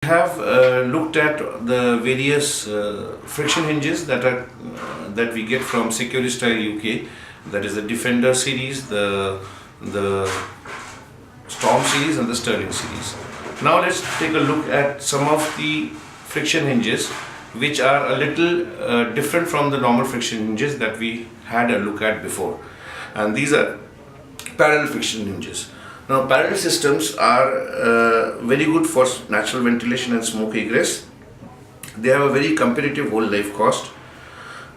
Have looked at the various friction hinges that we get from Securistyle UK. That is the Defender series, the Storm series, and the Sterling series. Now let's take a look at some of the friction hinges which are a little different from the normal friction hinges that we had a look at before. And these are parallel friction hinges. Now, parallel systems are very good for natural ventilation and smoke egress. They have a very competitive whole life cost.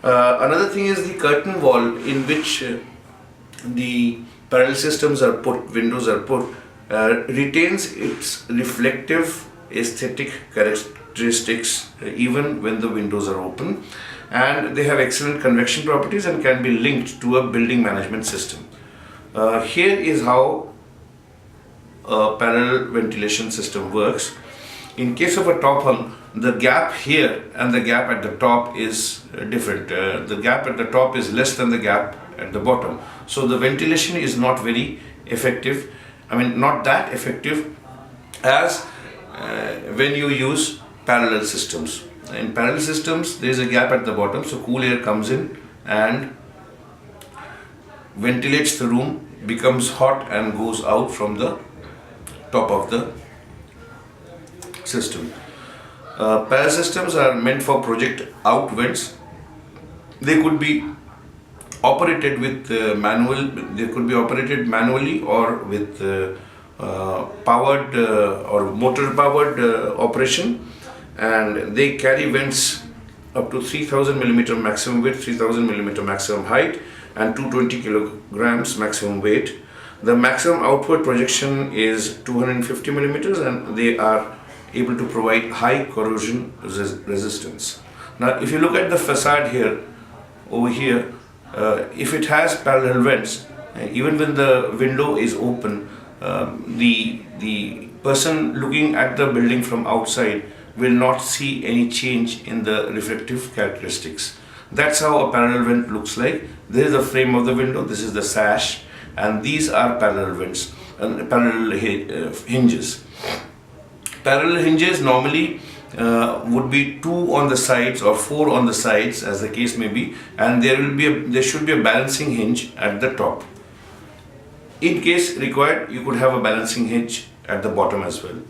Another thing is the curtain wall in which the parallel systems are put, windows are put, retains its reflective aesthetic characteristics even when the windows are open, and they have excellent convection properties and can be linked to a building management system. Here is how a parallel ventilation system works. In case of a top hung, the gap here and the gap at the top is different. The gap at the top is less than the gap at the bottom. So the ventilation is not very effective. I mean, not that effective as when you use parallel systems. In parallel systems, there is a gap at the bottom, so cool air comes in and ventilates the room, becomes hot and goes out from the top of the system. Parallel systems are meant for project out vents. They could be operated with they could be operated manually or with powered or motor powered operation, and they carry vents up to 3000 millimeter maximum width, 3000 millimeter maximum height, and 220 kilograms maximum weight. The maximum outward projection is 250 millimeters, and they are able to provide high corrosion resistance. Now, if you look at the facade here, over here, if it has parallel vents, even when the window is open, the person looking at the building from outside will not see any change in the reflective characteristics. That's how a parallel vent looks like. This is the frame of the window, this is the sash, and these are parallel vents and parallel hinges. Parallel hinges normally would be 2 on the sides or 4 on the sides, as the case may be, and there should be a balancing hinge at the top. In case required, you could have a balancing hinge at the bottom as well.